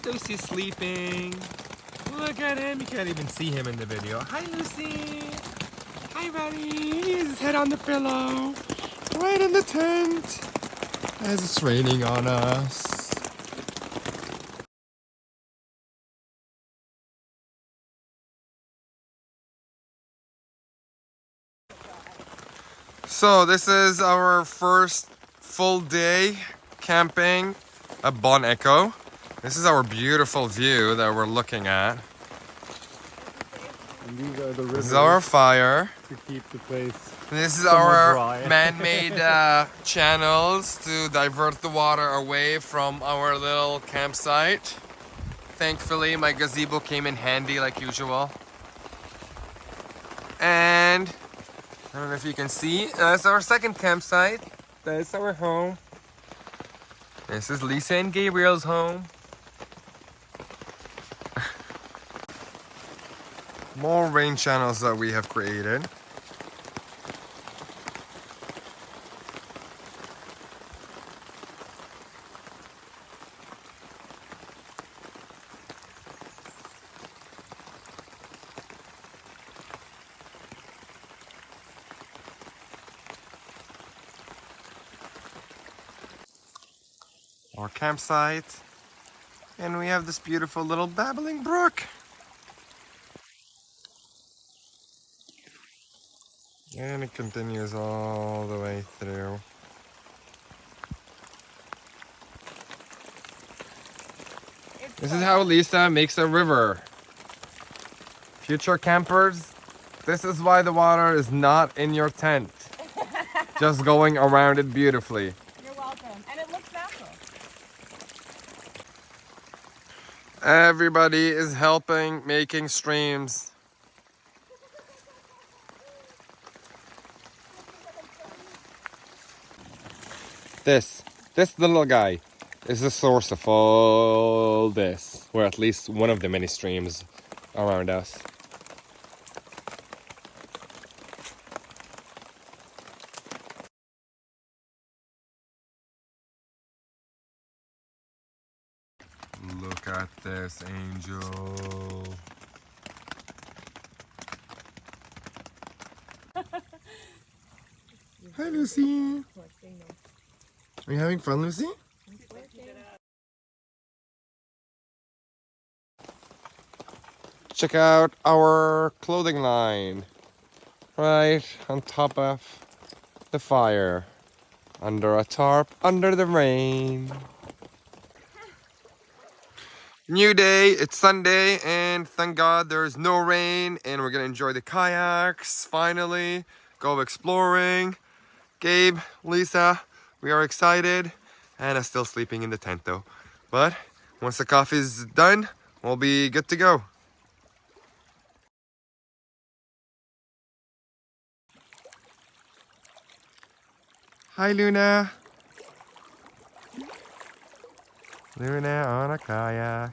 Luci's sleeping. Look at him. You can't even see him in the video. Hi, Luci. Hi, buddy. He has his head on the pillow. Right in the tent. As it's raining on us. So this is our first full day camping at Bon Echo. This is our beautiful view that we're looking at. And these are the rivers. This is our fire. To keep the place. This is our dry. man-made channels to divert the water away from our little campsite. Thankfully, my gazebo came in handy like usual. And I don't know if you can see, that's our second campsite. That's our home. This is Lisa and Gabriel's home. More rain channels that we have created. Our campsite, and we have this beautiful little babbling brook. And it continues all the way through. This is how Lisa makes a river. Future campers, this is why the water is not in your tent. Just going around it beautifully. You're welcome. And it looks natural. Everybody is helping making streams. This little guy is the source of all this, or at least one of the many streams around us. Look at this angel. Hi, Luci. Are you having fun, Luci? Check out our clothing line. Right on top of the fire. Under a tarp, under the rain. New day, it's Sunday, and thank God there's no rain, and we're gonna enjoy the kayaks, finally. Go exploring. Gabe, Lisa, we are excited. Anna's still sleeping in the tent though. But once the coffee's done, we'll be good to go. Hi, Luna. Luna on a kayak.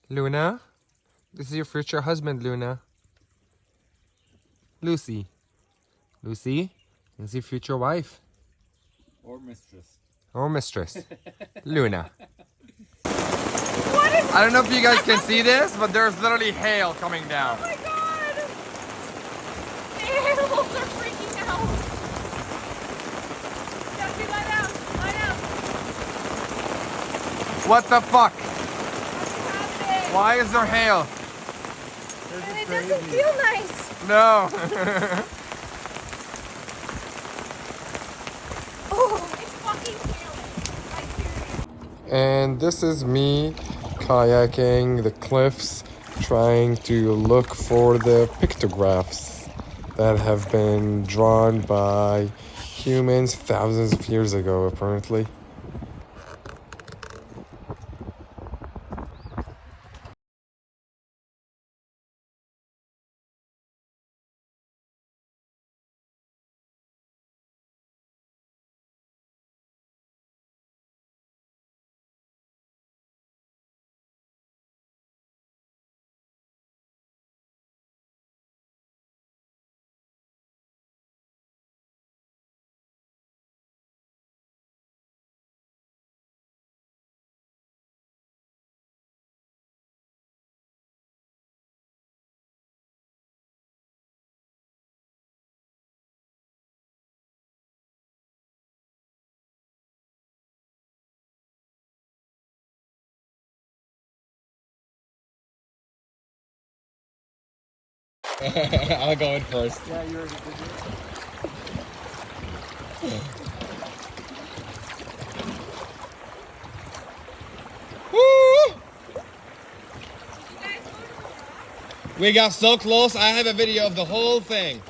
Luna, this is your future husband, Luna. Luci. Luci, this is your future wife. Or mistress. Or mistress. Luna. I don't know if you guys can see this, but there's literally hail coming down. Oh my god! The animals are freaking out! Jesse, lie down! Lie down! What the fuck? What's happening? Why is there hail? And it doesn't feel nice! No. Oh, it's fucking hailing. Like, seriously. And this is me kayaking the cliffs, trying to look for the pictographs that have been drawn by humans thousands of years ago, apparently. I'll go in first. Yeah, you already did it. Woo! We got so close. I have a video of the whole thing.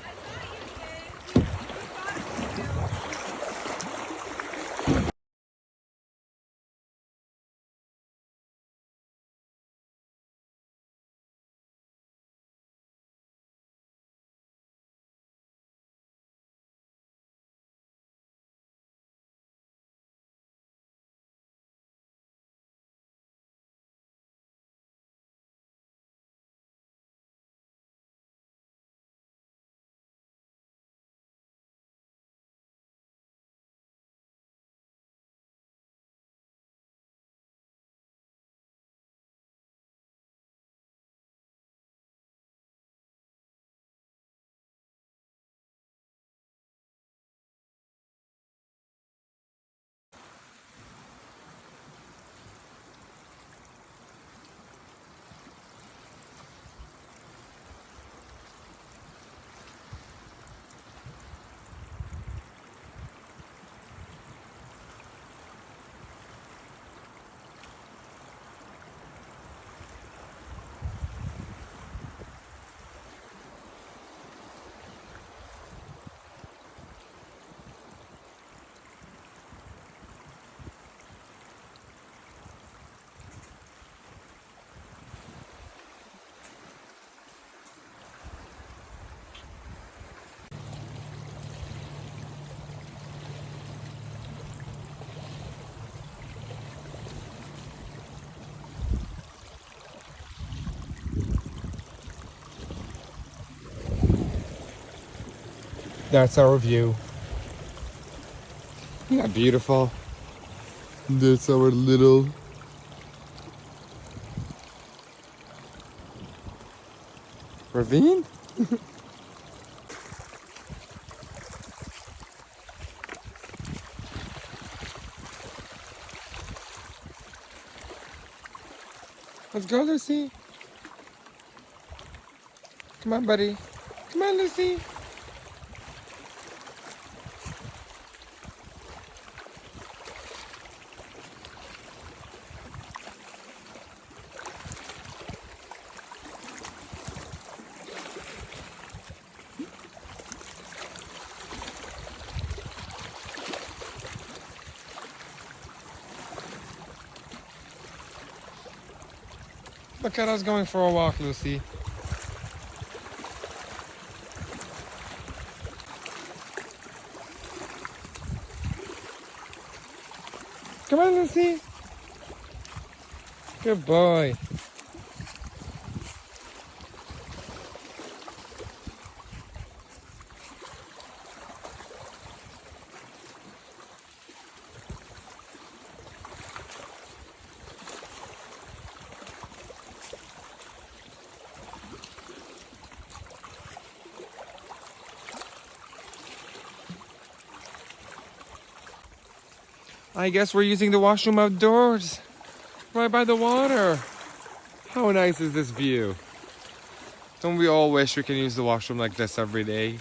That's our view. Isn't that beautiful? That's our little ravine. Let's go, Lucy. Come on, buddy. Come on, Lucy. Look at us going for a walk, Lucy. Come on, Lucy. Good boy. I guess we're using the washroom outdoors, right by the water. How nice is this view? Don't we all wish we can use the washroom like this every day?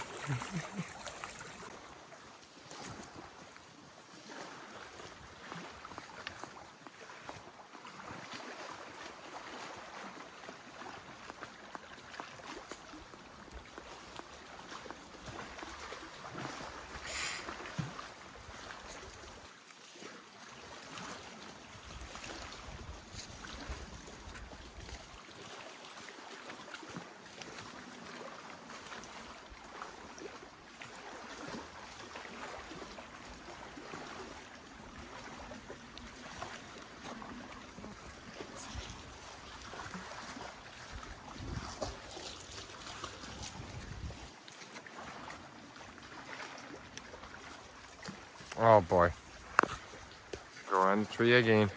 Oh boy. Go on the tree again.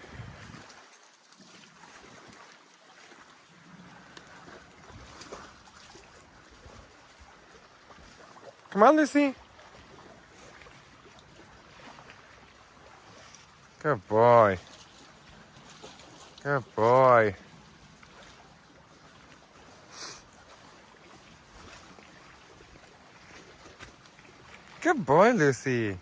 Come on, Lucy. Good boy. Good boy. Good boy, Lucy.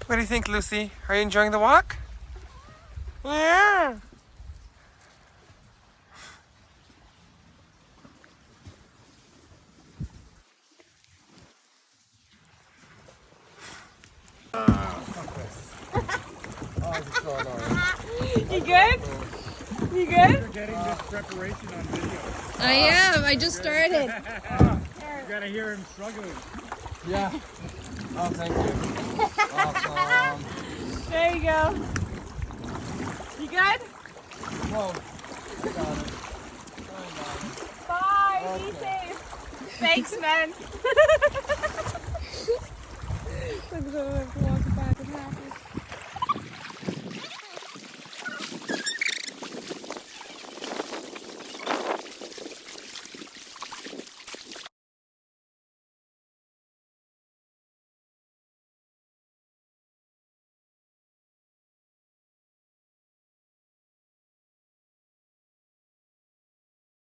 What do you think, Lucy? Are you enjoying the walk? Yeah. You good? You good? You're getting this preparation on video. I am. I just started. You gotta hear him struggling. Yeah. Oh, thank you. Awesome. There you go. You good? Whoa. Got it. Bye. Be safe. Thanks, man.